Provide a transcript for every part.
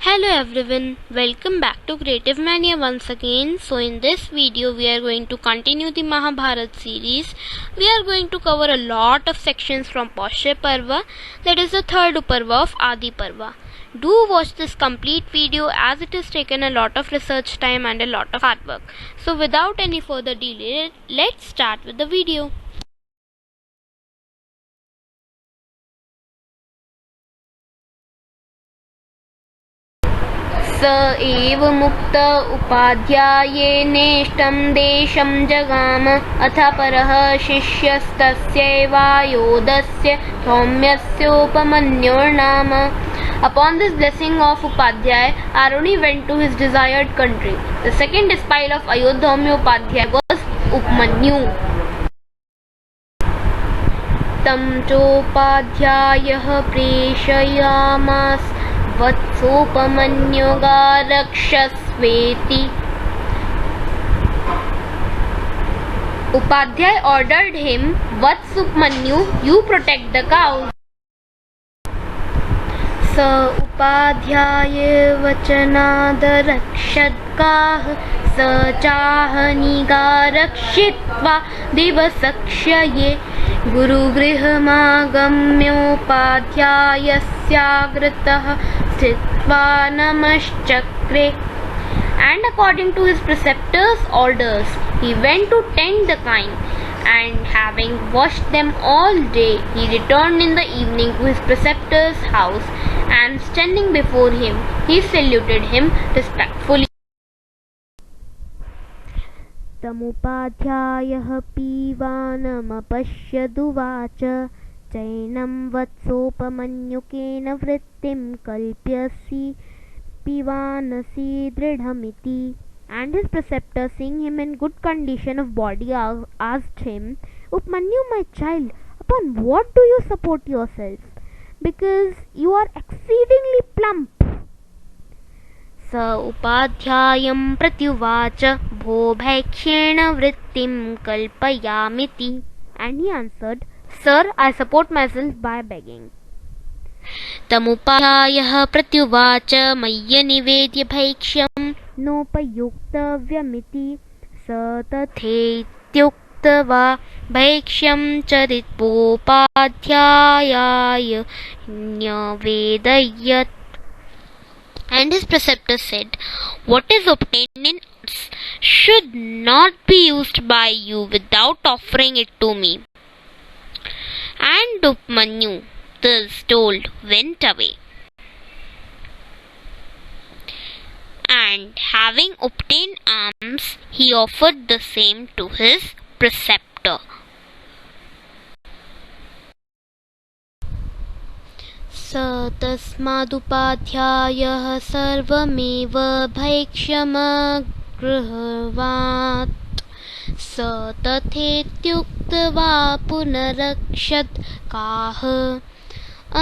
Hello everyone, welcome back to Creative Mania once again. So in this video we are going to continue the Mahabharata series. We are going to cover a lot of sections from Pausha Parva, that is the third Uparva of Adi Parva. Do watch this complete video as it has taken a lot of research time and a lot of hard work. So without any further delay, let's start with the video. स एव मुक्त उपाध्यायेनेष्टं देशं जगाम अथ परः शिष्यस्तस्यैवायोधस्य सौम्यस्योपमन्योर्नाम. Upon this blessing of Upadhyay, Aruni went to his desired country. The second disciple of Ayodhya Upadhyay was Upmanyu. तं चोपाध्यायः प्रेषयामास वत्सोपमन्युगारक्षस्वेति. Upadhyay ordered him, Vats Upmanyu, you protect the cows. स उपाध्याय वचनादरक्षत्काः स चाहनिगारक्षित्वा दिवसक्षये गुरुगृहमागम्योपाध्यायस्याग्रतः स्थित्वा नमश्चक्रे. And according to his preceptor's orders, he went to tend the kine, and having washed them all day, he returned in the evening to his preceptor's house, and standing before him, he saluted him respectfully. तमुपाध्यायः पीवानमपश्यदुवाच चैनं वत्सोपमन्युकेन वृत्तिं कल्प्यसि पीवानसि दृढमिति. And his preceptor, seeing him in good condition of body, asked him, Upmanyu, my child, upon what do you support yourself? Because you are exceedingly plump. स उपाध्यायं प्रत्युवाच भो भैक्ष्येण वृत्तिं कल्पयामिति. And he answered, Sir, I support myself by begging. तमुपाध्यायः प्रत्युवाच मय्य निवेद्य भैक्ष्यं नोपयुक्तव्यमिति. स तथेत्युक्त्वा भैक्ष्यं चरित्वोपाध्यायाय न्यवेदयत्. And his preceptor said, what is obtained in arts should not be used by you without offering it to me. And Upmanyu, thus told, went away. And having obtained alms, he offered the same to his preceptor. स तस्मादुपाध्यायः सर्वमेव भैक्ष्यमगृह्णात्. स तथेत्युक्त्वा पुनरक्षत् काः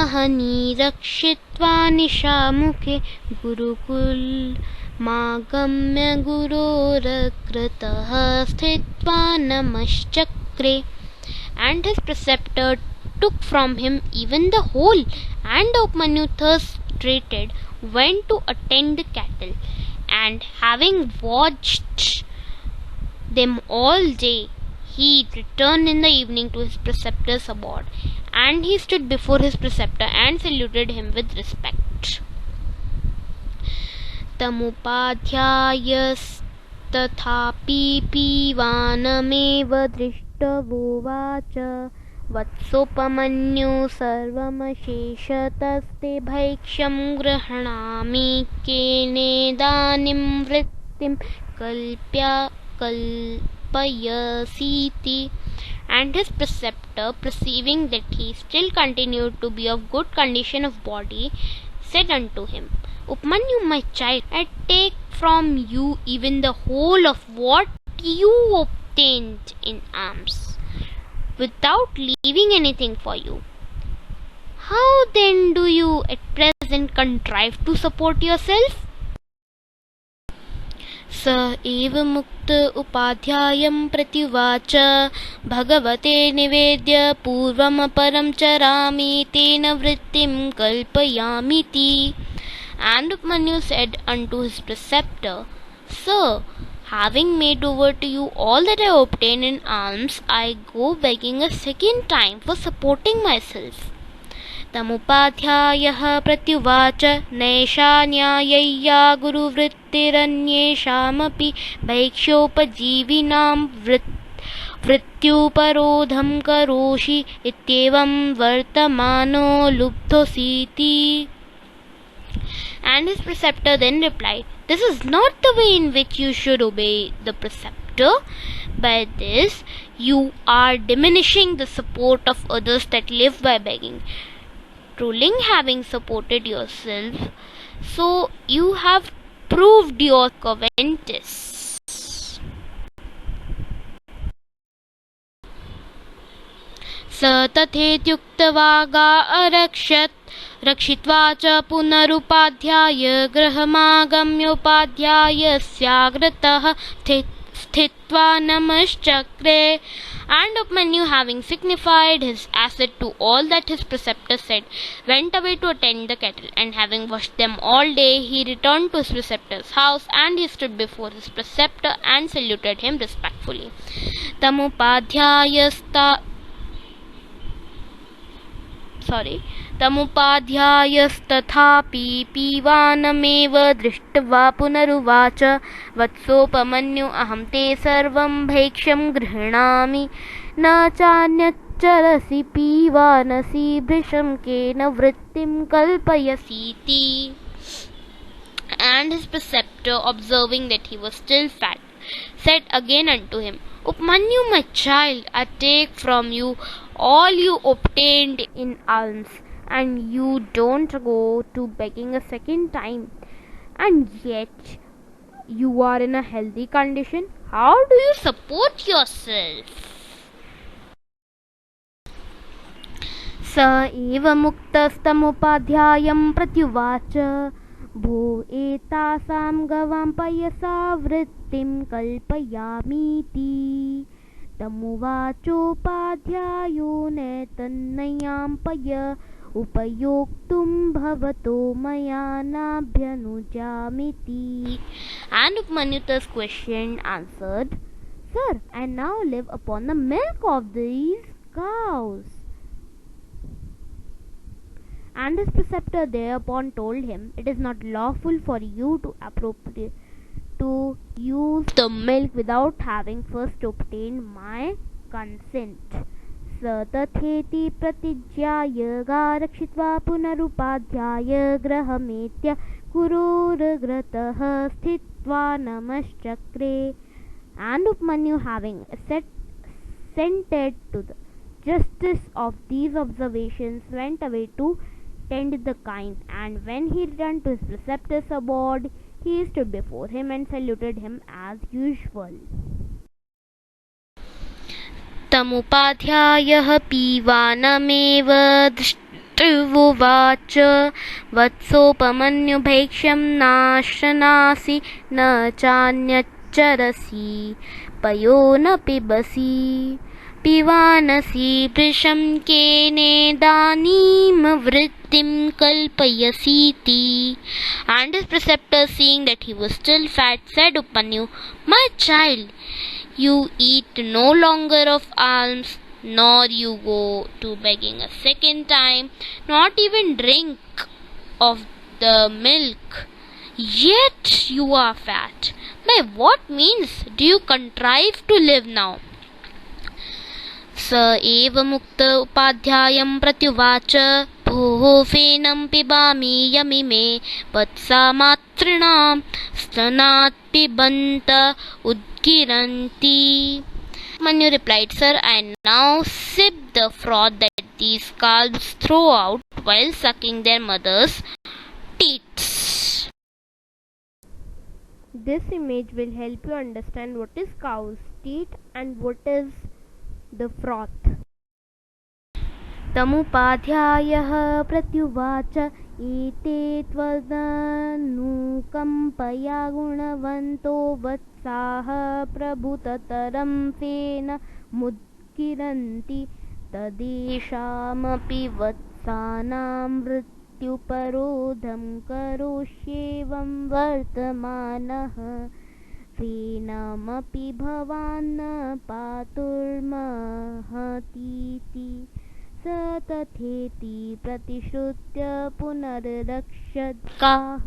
अहनिरक्षित्वा निशामुखे गुरुकुलमागम्य गुरोरकृतः स्थित्वा नमश्चक्रे. And his preceptor took from him even the whole, and Upmanyu, thus treated, went to attend the cattle, and having watched them all day, he returned in the evening to his preceptor's abode, and he stood before his preceptor and saluted him with respect. तमुपाध्यायस्तथापि पीवानमेव दृष्टवोवाच वत्सोपमन्यु सर्वमशेषतस्ते भैक्ष्यं गृह्णामि केनेदानीं वृत्तिं कल्पयसीति. And his preceptor, perceiving that he still continued to be of good condition of body, said unto him, Upmanyu, my child, I take from you even the whole of what you obtained in alms, without leaving anything for you. How then do you at present contrive to support yourself? स एव मुक्त उपाध्यायं प्रत्युवाच भगवते निवेद्य पूर्वमपरं चरामि तेन वृत्तिं कल्पयामीति. And Upmanyu said unto his preceptor, Sir, having made over to you all that I obtained in alms, I go begging a second time for supporting myself. तमुपाध्यायः प्रत्युवाच नैषा न्याय्या गुरुवृत्तिरन्येषामपि भैक्ष्योपजीविनां वृत्त्युपरोधं करोषि इत्येवं वर्तमानो लुब्धोऽसीति. And his preceptor then replied, This is not the way in which you should obey the preceptor. By this, you are diminishing the support of others that live by begging. Truly having supported yourself, so you have proved your covetous. स तथेत्युक्त्वा रक्षित्वा च पुनरुपाध्याय गृहमागम्योपाध्यायस्याग्रतः स्थित्वा नमश्चक्रे. And Upmanyu, having signified his assent to all that his preceptor said, went away to attend the cattle, and having washed them all day, he returned to his preceptor's house, and he stood before his preceptor and saluted him respectfully. तमुपाध्यायस्तथापि पीवानमेव दृष्ट्वा पुनरुवाच वत्सोपमन्यु अहं ते सर्वं भैक्ष्यं गृह्णामि न चान्यच्चरसि पीवानसि भृशं केन वृत्तिं कल्पयसीति. And his preceptor, observing that he was still fat, said again unto him, Upmanyu, my child, I take from you all you obtained in alms, and you don't go to begging a second time, and yet you are in a healthy condition. How do you support yourself? स एव मुक्तस्तमुपाध्यायं प्रत्युवाच भो एतासां गवां पयसा वृत्तिं कल्पयामीति. तमुवाचोपाध्यायो नैतन्नयां पय उपयोक्तुं भवतो मया नाभ्यनुजामिति. And Upmanyu thus questioned answered, Sir, I now live upon the milk of these cows. And his preceptor thereupon told him, It is not lawful for you to use the milk without having first obtained my consent. स तथेति प्रतिज्ञाय रक्षित्वा पुनरुपाध्याय गृहमेत्य कुरुरग्रतः स्थित्वा नमश्चक्रे. And Upmanyu, having assented to the justice of these observations, went away to tend the kine, and when he returned to his preceptor's abode, he stood before him and saluted him as usual. तमुपाध्यायः पीवानमेव दृष्ट्वुवाच वत्सोपमन्यु भैक्ष्यं नाशनासि न चान्यच्चरसि पयो न पिबसि पिवानसि भृशं केनेदानीं वृत्तिं कल्पयसीति. And his preceptor, seeing that he was still fat, said, Upmanyu, my child, you eat no longer of alms, nor you go to begging a second time, not even drink of the milk, yet you are fat. By what means do you contrive to live now? स एव मुक्त उपाध्यायं प्रत्युवाच भोः फेनं पिबामि यमिमे वत्सा मातॄणां स्तनात् पिबन्त उद्गिरन्ति. Manu replied, Sir, I now sip the froth that these calves throw out while sucking their mother's teats. This image will help you understand what is cow's teat and what is the froth. तमुपाध्यायः प्रत्युवाच एते त्वदनुकम्पया गुणवन्तो वत्साः प्रभुततरं फेन मुद्गिरन्ति तदेषामपि वत्सानां नायात्युपरोधं करोष्येवं वर्तमानः ह्रीणमपि भवान् न पातुर्महतीति स तथेति प्रतिश्रुत्य पुनर्रक्षद्गाः.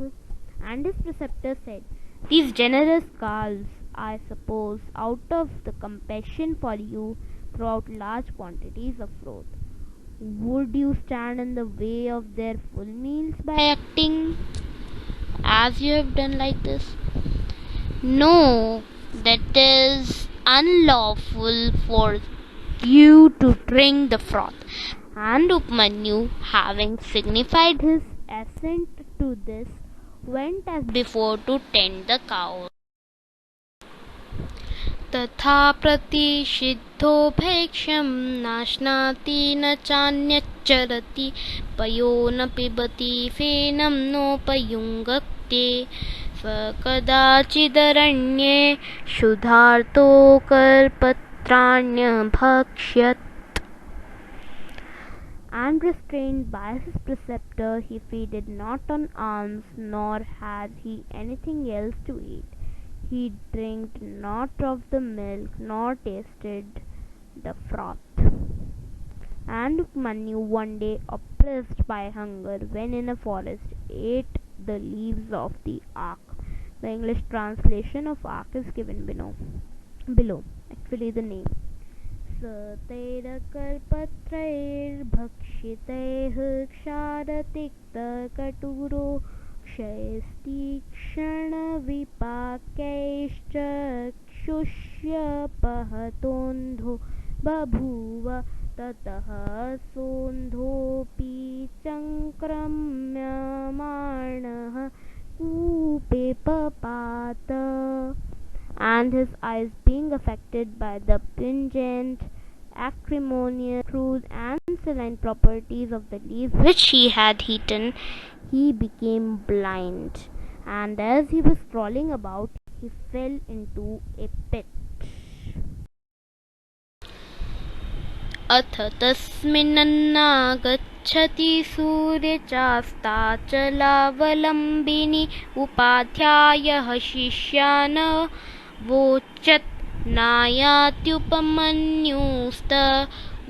And his preceptor said, "These generous calves, I suppose, out of the compassion for you, throw out large quantities of froth. Would you stand in the way of their full meals by acting as you have done like this? No, that is unlawful for you to drink the froth." And Upmanyu, having signified his assent to this, went as before to tend the cows. तथा प्रतिषिद्धो भैक्ष्यं नाश्नाति न चान्यच्चरति पयो न पिबति फेनं नोपयुङ्क्ते स कदाचिदरण्ये क्षुधार्तो कर्पत्राण्यभक्ष्यत्. And restrained by his preceptor, he feeded not on alms, nor had he anything else to eat. He drank not of the milk, nor tasted the froth. And Upmanyu, one day oppressed by hunger, when in a forest, ate the leaves of the ark. The English translation of ark is given below. Actually, the name. सतैरकल्पत्रैर्भक्षितैः क्षारतिक्तकटुरो क्षयस्तीक्ष्णविपाकैश्चक्षुष्यपहतोऽन्धो बभूव ततः सोऽन्धोऽपि चङ्क्रम्यमाणः कूपे पपात. And his eyes being affected by the pungent, acrimonious, crude and saline properties of the leaves which he had eaten, he became blind, and as he was crawling about, he fell into a pit. अथ तस्मिन्नागच्छति सूर्यचास्ताचलावलम्बिनी उपाध्यायः शिष्यान् वोचत् नायात्युपमन्युस्त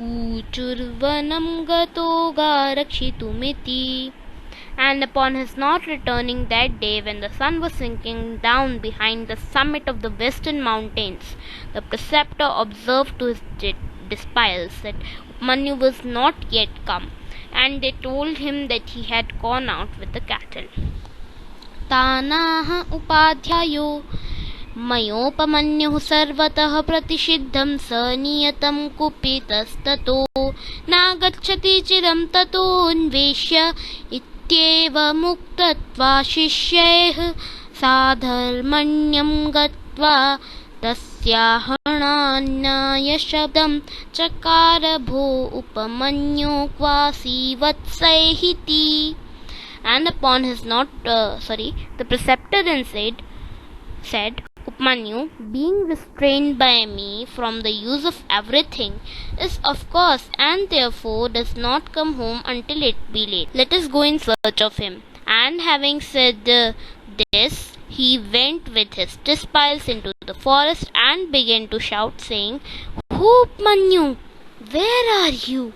ऊचुर्वनं गतो गारक्षितुमिति. And upon his not returning that day, when the sun was sinking down behind the summit of the western mountains, the preceptor observed to his disciples that Upmanyu was not yet come, and they told him that he had gone out with the cattle. तानाह उपाध्यायो मयोपमन्युः सर्वतः प्रतिषिद्धं स नियतं कुपितस्ततो नागच्छति चिरं ततोऽन्वेष्य इत्येवमुक्त्वा शिष्यैः साधर्मण्यं गत्वा तस्याहणान्यायशब्दं चकार भो उपमन्यो क्वासि वत्सैहिति. And upon his the preceptor then said, Upmanyu, being restrained by me from the use of everything, is of course and therefore does not come home until it be late. Let us go in search of him. And having said this, he went with his disciples into the forest and began to shout, saying, "Ho, Upmanyu, where are you?"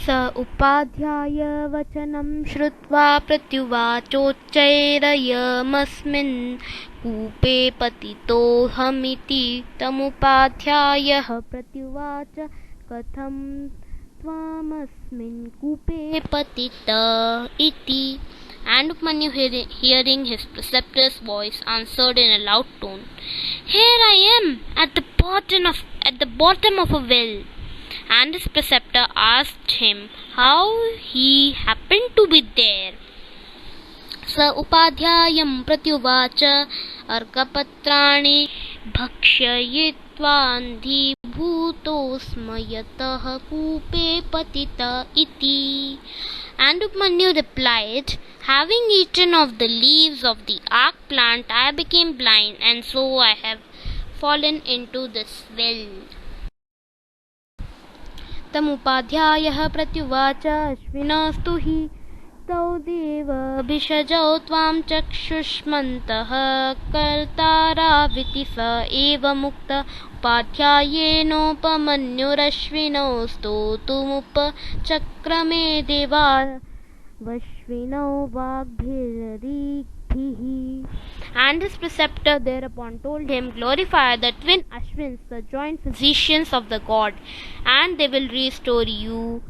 स उपाध्याय वचनं श्रुत्वा प्रत्युवाचोच्चैरयमस्मिन् कूपे पतितोऽहमिति. तमुपाध्यायः प्रत्युवाच, "कथं त्वमस्मिन् कूपे पतित इति?" And Upmanyu, hearing his preceptor's voice, answered in a loud tone, "Here I am, at the bottom of a well." And his preceptor asked him how he happened to be there. स उपाध्यायं प्रत्युवाच, "अर्कपत्राणि भक्षयित्वान्धीभूतोऽस्म यतः कूपे पतित इति." And Upmanyu replied, "Having eaten of the leaves of the ark plant, I became blind, and so I have fallen into this well." तमुपाध्यायः प्रत्युवाच अश्विनास्तु हि तौ देवभिषजौ त्वां चक्षुष्मन्तः कर्ताराविति स एव मुक्त उपाध्यायेनोपमन्युरश्विनौ स्तोतुमुपचक्रमे देवा वश्विनौ वाग्भिरदिभिः. And his preceptor thereupon told him, glorify the twin Ashwins, the joint physicians of the god, and they will restore you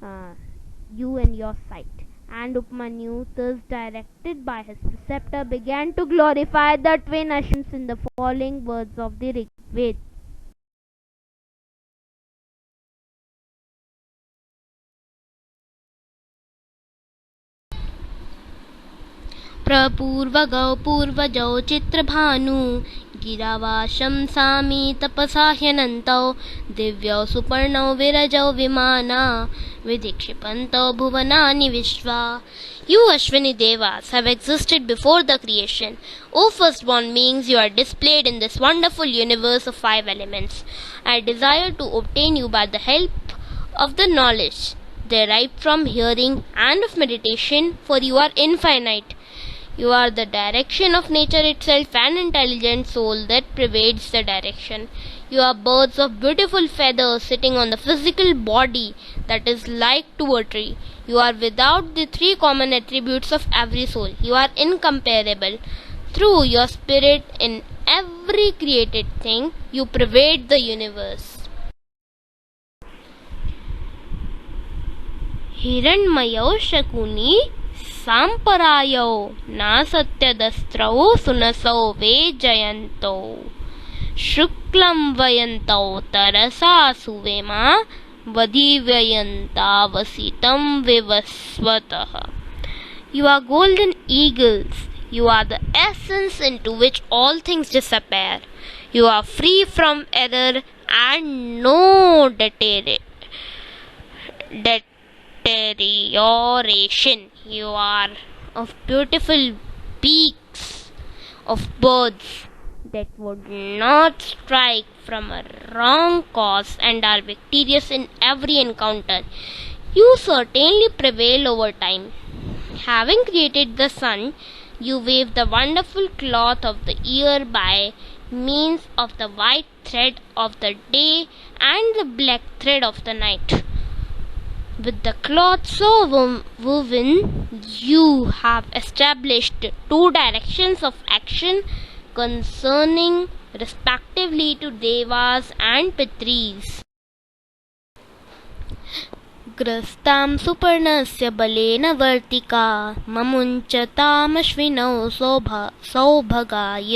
and your sight. And Upmanyu, thus directed by his preceptor, began to glorify the twin Ashwins in the following words of the Rig Veda. प्रपूर्वगौ पूर्वजौ Chitrabhanu गिरावाशं सामी तपसा ह्यनन्तौ दिव्यौ सुपर्णौ विरजौ विमाना विधिक्षिपन्तौ भुवनानि विश्वा. You Ashwini Devas have existed before the creation. O firstborn beings, you are displayed in this wonderful universe of 5 elements. I desire to obtain you by the help of the knowledge derived from hearing and of meditation, for you are infinite. You are the direction of nature itself and intelligent soul that pervades the direction. You are birds of beautiful feathers sitting on the physical body that is like to a tree. You are without the 3 common attributes of every soul. You are incomparable. Through your spirit in every created thing, you pervade the universe. Hiranmayau Shakuni सांपरायौ नासत्यदस्त्रौ सुनसौ वेजयन्तौ शुक्लं वयन्तौ तरसा सुवेमा वधिवयन्तावसितं विवस्वतः. You are golden eagles. You are the essence into which all things disappear. You are free from error and no deterioration. You are of beautiful beaks of birds that would not strike from a wrong cause and are victorious in every encounter. You certainly prevail over time. Having created the sun, you wave the wonderful cloth of the year by means of the white thread of the day and the black thread of the night. With the cloth so woven, you have established 2 directions of action concerning respectively to Devas and Pitris. ग्रस्तां सुपर्णस्य बलेन वर्तिका ममुञ्चतामश्विनौ सौभगाय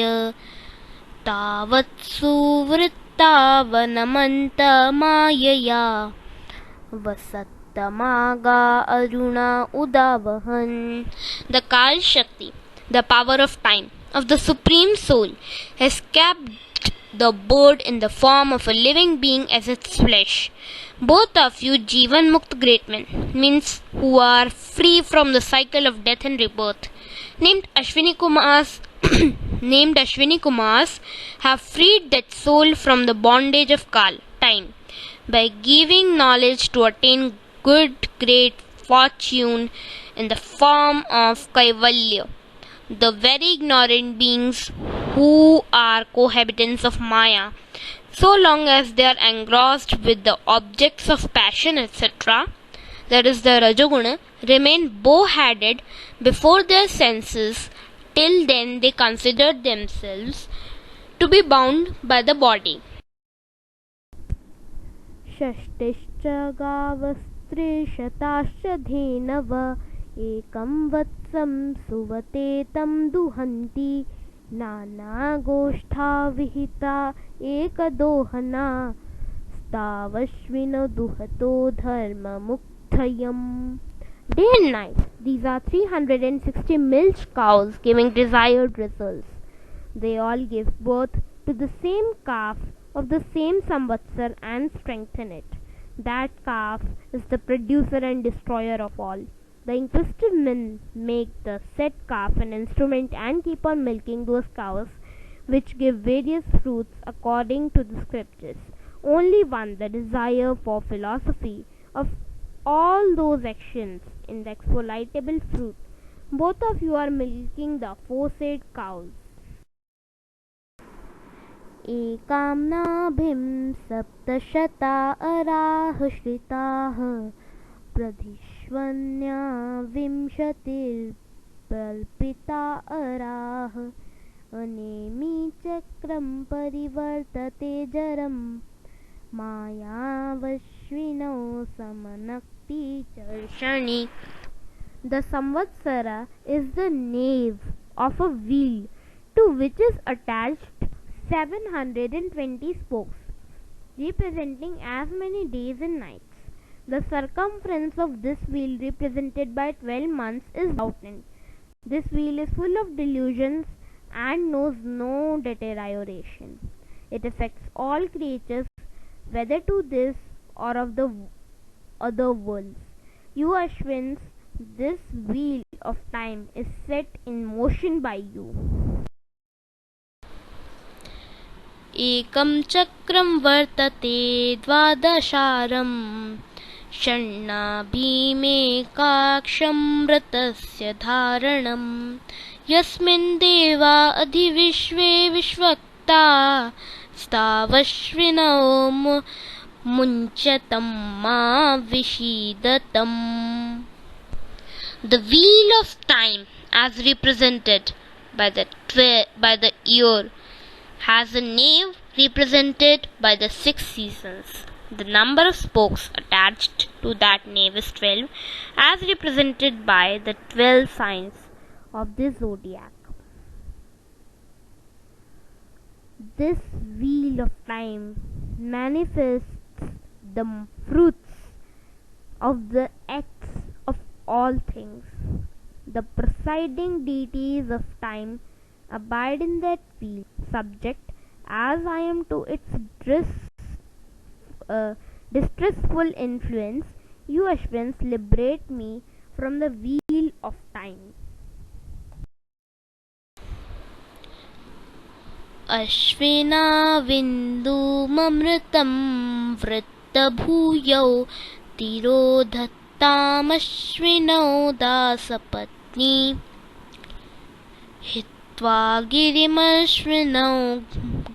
तावत् सुवृत्ता वनमन्तमायया वसत्तमागा अरुणा उदावहन्. The Kal Shakti, the power of time, of the Supreme Soul, has kept the bird in the form of a living being as its flesh. Both of you Jivan Mukt great men, means who are free from the cycle of death and rebirth, named Ashwini Kumars, have freed that soul from the bondage of Kal, time, by giving knowledge to attain great fortune in the form of Kaivalya. The very ignorant beings who are cohabitants of Maya, so long as they are engrossed with the objects of passion, etc., that is the Rajoguna, remain bow-headed before their senses. Till then they consider themselves to be bound by the body. षष्टिश्च गावस्त्रिशताश्च धेनव एकं वत्सं सुवते तं दुहन्ति नानागोष्ठा विहिता एकदोहना स्तावश्विनो दुहतो धर्ममुक्थयम्. Day and night, these are 360 milch cows giving desired results. They all give birth to the same calf of the same samvatsar and strengthen it. That calf is the producer and destroyer of all. The inquisitive men make the said calf an instrument and keep on milking those cows which give various fruits according to the scriptures. only one, the desire for philosophy of all those actions in the exfoliatable fruit. Both of you are milking the aforesaid cows. एकाम्नाभिं सप्तशता अराः श्रिताः प्रधिष्वन्या विंशतिर्कल्पिता अराः अनेमी चक्रं परिवर्तते जरं मायावश्विनौ समनक्ति चर्षणि. The Samvatsara is the nave of a wheel to which is attached 720 spokes, representing as many days and nights. The circumference of this wheel, represented by 12 months, is doubtful. This wheel is full of delusions and knows no deterioration. It affects all creatures, whether to this or of the other worlds. You Ashwins, this wheel of time is set in motion by you. एकं चक्रं वर्तते द्वादशारं षण्णाभिमेकाक्षं व्रतस्य धारणं यस्मिन् देवा अधिविश्वे विश्वक्ता स्तावश्विनो मुञ्चतं मा विषीदतम्. The wheel of time, as represented by the year, has a nave represented by the 6 seasons. The number of spokes attached to that nave is 12, as represented by the 12 signs of the zodiac. This wheel of time manifests the fruits of the acts of all things. The presiding deities of time abide in that wheel, subject as I am to its distressful influence. You Ashwins liberate me from the wheel of time. अश्विना विन्दुममृतं वृत्तभूयौ तिरोधत्तामश्विनौ दासपत्नी हित्वा गिरिमश्विनौ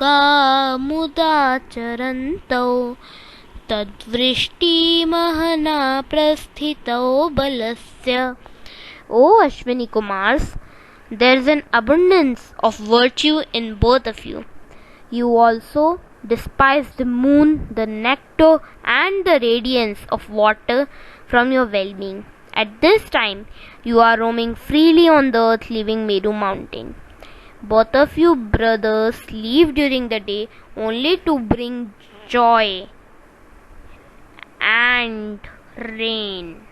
गामुदाचरन्तौ तद्वृष्टिमहना प्रस्थितौ बलस्य. O Ashwini Kumars, there is an abundance of virtue in both of you. You also despise the moon, the nectar, and the radiance of water from your well-being. At this time, you are roaming freely on the earth, leaving Meru mountain. Both of you brothers leave during the day only to bring joy and rain.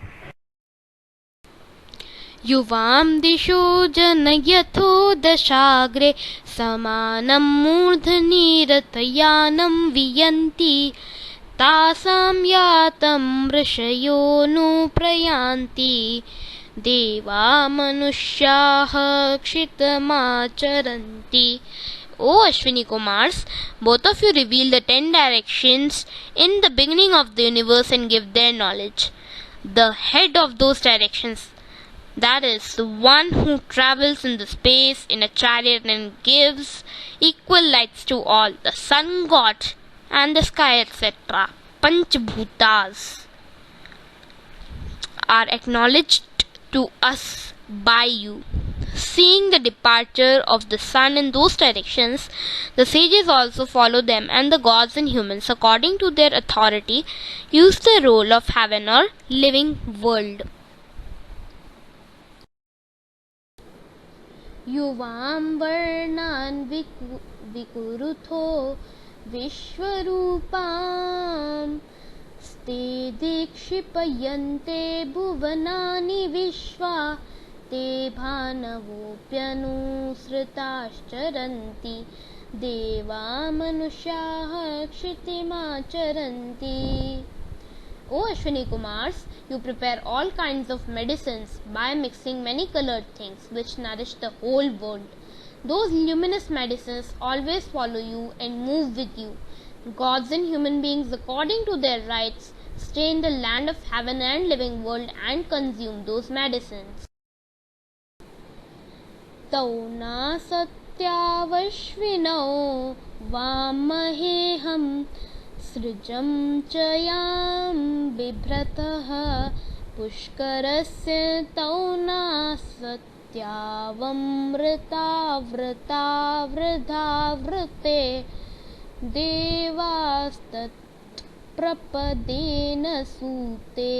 युवां दिशो जनयथो दशाग्रे समानं मूर्धनि रथयानं वियन्ति तासां यातं ऋषयोऽनुप्रयान्ति देवा मनुष्याः क्षितमाचरन्ति. O Ashwini Kumars, both of you reveal the 10 directions in the beginning of the universe and give their knowledge. The head of those directions, that is, the one who travels in the space in a chariot and gives equal lights to all, the sun god and the sky, etc., Panchbhutas, are acknowledged to us by you. Seeing the departure of the sun in those directions, the sages also follow them, and the gods and humans, according to their authority, use the role of heaven or living world. युवां वर्णान् विकुरुथो विश्वरूपां स्ते दीक्षिपयन्ते भुवनानि विश्वा ते भानवोऽप्यनुसृताश्चरन्ति देवा मनुष्याः क्षितिमाचरन्ति. O Ashwini Kumars, you prepare all kinds of medicines by mixing many colored things which nourish the whole world. Those luminous medicines always follow you and move with you. Gods and human beings, according to their rights, stay in the land of heaven and living world and consume those medicines. तौ न सत्यावश्विनौ वामहेहं सृजं च यां बिभ्रतः पुष्करस्य तौ न सत्यावमृतावृतावृधावृते देवास्तत्प्रपदेन सूते.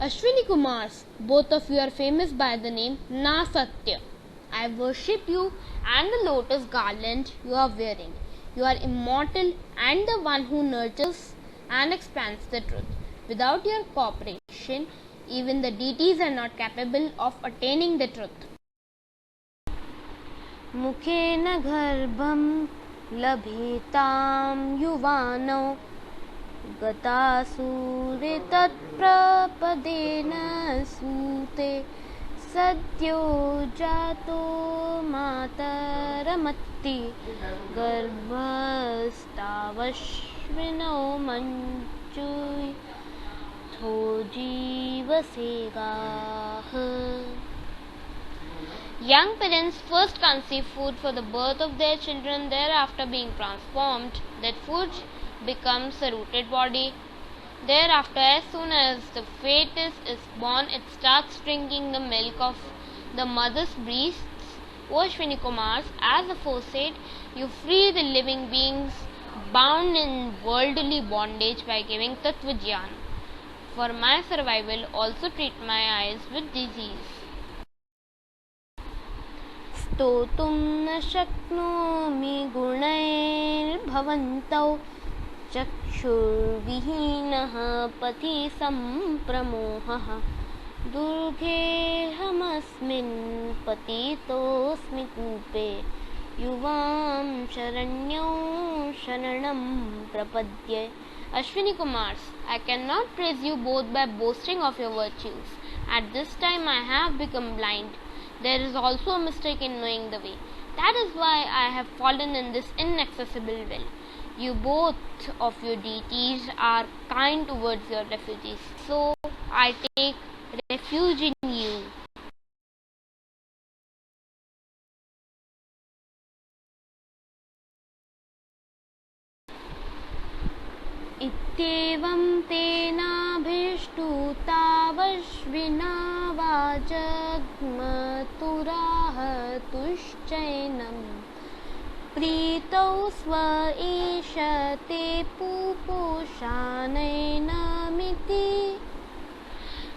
Ashwini Kumars, both of you are famous by the name Nasatya. I worship you and the lotus garland you are wearing. You are immortal and the one who nurtures and expands the truth. Without your cooperation, even the deities are not capable of attaining the truth. मुखेन गर्भं लभेतां युवानो गतासूरे तत्प्रपदेन सूते सद्यो जातो मातरमत्ति गर्भस्तावश्विनो मञ्जुथो जीवसेगाः. Young parents first conceive food for the birth of their children, thereafter being transformed, that food becomes a rooted body. Thereafter, as soon as the fetus is born, it starts drinking the milk of the mother's breasts. O Ashwini Kumars, as aforesaid, you free the living beings bound in worldly bondage by giving Tattva Jnana. For my survival, also treat my eyes with disease. स्तोतुं न शक्नोमि गुणैर्भवन्तौ चक्षुर्विहीनः पथि सम्प्रमोहः दुर्गेऽहमस्मिन् पतितोऽस्मि कूपे युवां शरण्यो शरणं प्रपद्ये. Ashwini Kumars, I cannot praise you both by boasting of your virtues. At this time I have become blind. There is also a mistake in knowing the way. That is why I have fallen in this inaccessible well. You both of your deities are kind towards your refugees, so I take refuge in you. इत्येवं तेनाभीष्टुतावश्विना वाजग्मतुराह तुश्चैनं प्रीतौ स्व एष ते पुपोषानैनमिति.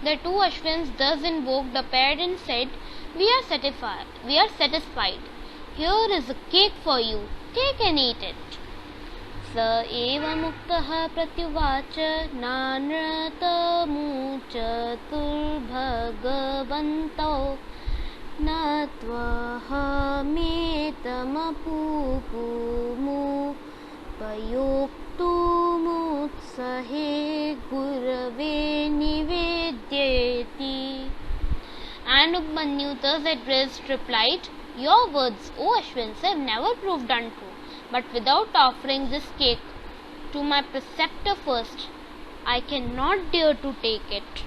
The two Ashwins thus invoked appeared and said, We are satisfied. Here is a cake for you. Take and eat it. स एव मुक्तः प्रत्युवाच नानृतमुचतुर्भगवन्तौ न त्वहमेतमपूपुमुपयोक्तुमुत्सहे गुरवे निवेद्येति. And Upmanyu thus addressed replied, Your words, O Ashwins, have never proved untrue. But without offering this cake to my preceptor first, I cannot dare to take it.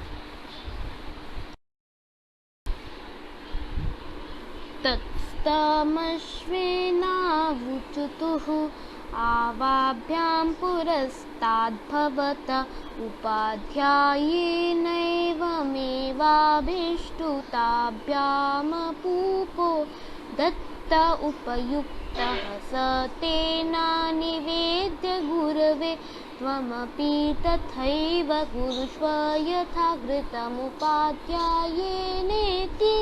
तत्स्तमश्विनावुचुतुः आवाभ्यां पुरस्ताद्भवत उपाध्यायेनैवमेवाभीष्टुताभ्यामपूपो दत्त उपयुक्त स तेना निवेद्य गुरवे त्वमपि तथैव कुरुष्व यथा घृतमुपाध्यायेनेति.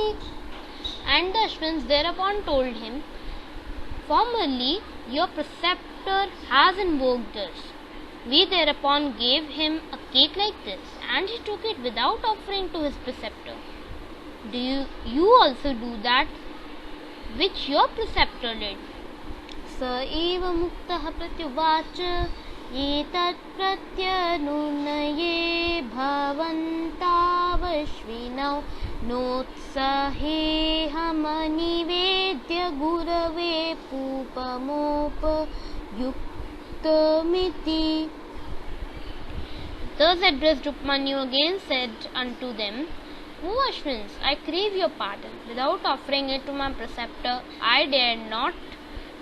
And the Ashwins thereupon told him, Formerly your preceptor has invoked us. We thereupon gave him a cake like this, and he took it without offering to his preceptor. Do you also do that which your preceptor did? स एव मुक्तः प्रत्युवाच एतत् प्रत्यनुनये भवन्तावश्विनौ नोत्स सहेहमनिवेद्य गुरवे पूपमोपयुक्तमिति. Thus addressed Upmanyu again said unto them, O Ashwins, I crave your pardon. Without offering it to my preceptor, I dare not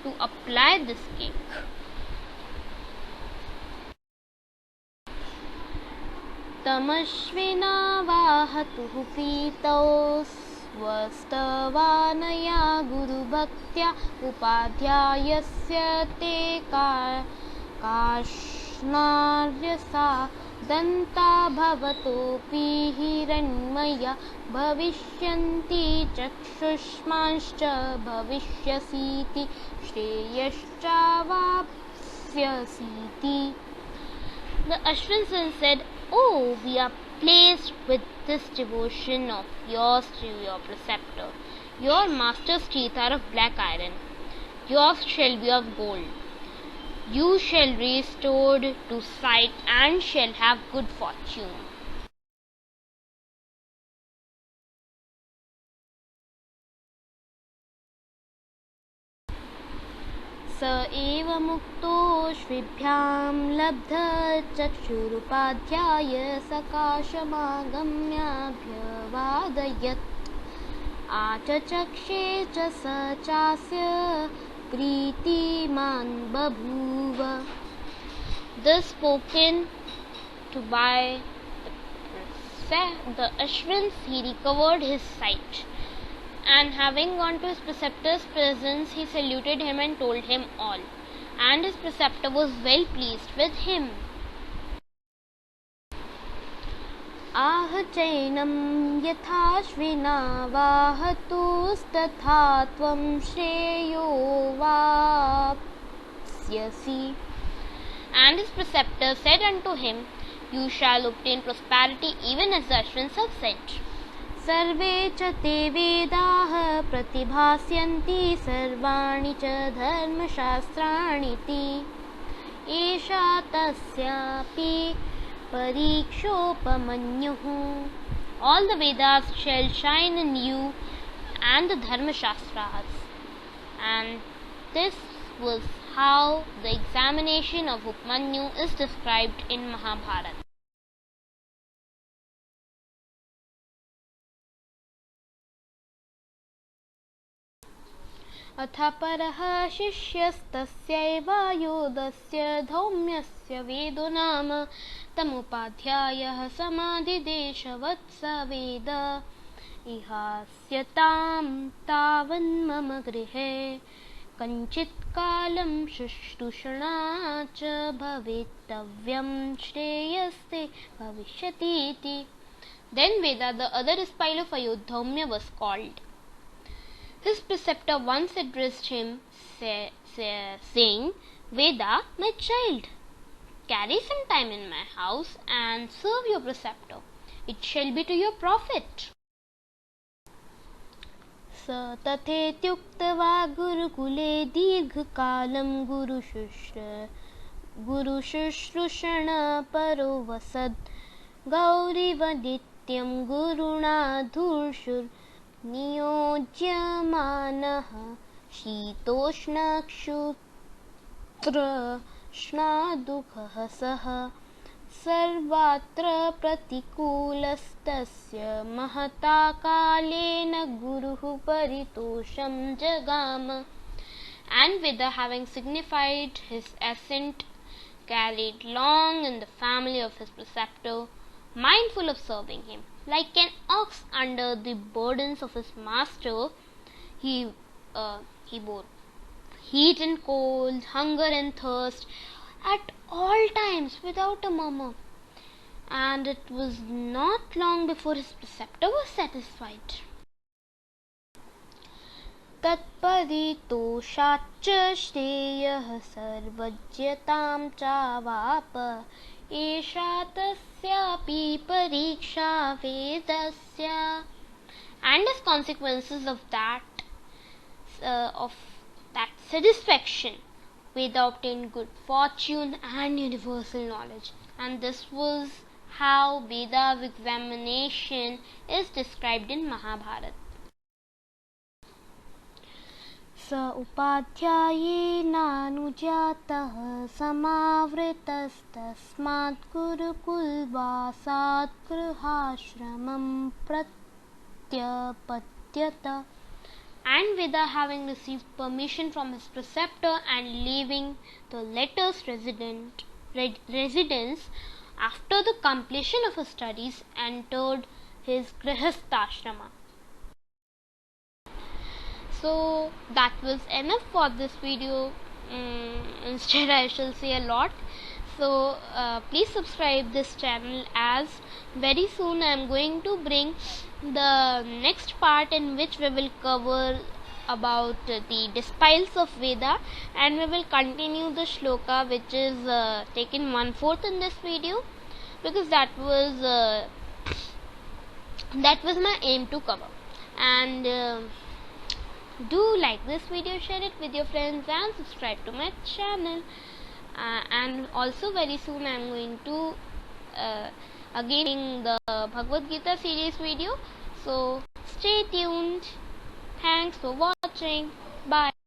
to apply this cake. तमश्विनावाहतुः पीतौ स्वस्तवानया गुरुभक्त्या उपाध्यायस्य ते काष्णार्यसा दन्ता भवतोऽपि हिरण्मया भविष्यन्ति चक्षुष्मांश्च भविष्यसीति श्रेयश्चावाप्स्यसीति. The Ashwins said, Oh, we are pleased with this devotion of yours to your preceptor. Your master's teeth are of black iron. Yours shall be of gold. You shall be restored to sight and shall have good fortune. स एव मुक्तोऽश्विभ्यां लब्धचक्षुरुपाध्याय सकाशमागम्याभ्यवादयत्. आचचक्षे च स चास्य प्रीतिमान् बभूव. Thus spoken to by the Ashwins, he recovered his sight. And having gone to his preceptor's presence, he saluted him and told him all. And his preceptor was well pleased with him. आह चैनं यथाश्विना वाहतुस्तथा त्वं श्रेयो वाप्स्यसि. And his preceptor said unto him, You shall obtain prosperity even as the Ashwins have said. सर्वे च ते वेदाः प्रतिभास्यन्ति सर्वाणि च धर्मशास्त्राणीति. एषा तस्यापि परीक्षोपमन्युः. All the Vedas shall shine in you and the Dharma Shastras. And this was how the examination of Upmanyu is described in Mahabharata. अथ परः शिष्यस्तस्यैवायुधस्य धौम्यस्य वेदो नाम तमुपाध्यायः समाधिदेशवत् स वेद. इहास्यतां तावन्मम गृहे कञ्चित् कालं शुश्रूषणा च भवितव्यं श्रेयस्ते भविष्यतीति. Then Veda, the other spile of Ayodhyaumya, was called. His preceptor once addressed him, saying, Veda, my child, carry some time in my house and serve your preceptor. It shall be to your profit. स तथेत्युक्त्वा गुरुकुले दीर्घकालं गुरुशुश्रूषण परो वसत्. गौरीवदित्यं गुरुणा धूर्षुर्नियोज्यमानः शीतोष्णक्षुत्रष्णादुःखः सः. सर्वत्र प्रतिकूलस्तस्य महता कालेन गुरुः परितोषं जगाम. And Veda, having signified his assent, carried long in the family of his preceptor, mindful of serving him. Like an ox under the burdens of his master, he bore heat and cold, hunger and thirst, at all times without a murmur. And it was not long before his preceptor was satisfied. तत्परितोषाच्च श्रेयः सर्वज्ञतां चावाप. एषा तस्यापि परीक्षा वेदस्य. And as consequences of that satisfaction, Veda obtained good fortune and universal knowledge. And this was how Veda's examination is described in Mahabharata. स उपाध्यायेनानुजातः समावृतस्तस्मात् गुरुकुलवासात् गृहाश्रमं प्रत्यपद्यत. And Veda, having received permission from his preceptor and leaving the latter's residence after the completion of his studies, entered his grihastha-ashrama. So that was enough for this video. Instead I shall say a lot. So please subscribe this channel, as very soon I am going to bring the next part in which we will cover about the despiles of Veda, and we will continue the shloka which is taken 1/4 in this video, because that was my aim to cover. And do like this video, share it with your friends, and subscribe to my channel. And also very soon I am going to again the Bhagavad Gita series video. So stay tuned. Thanks for watching. Bye.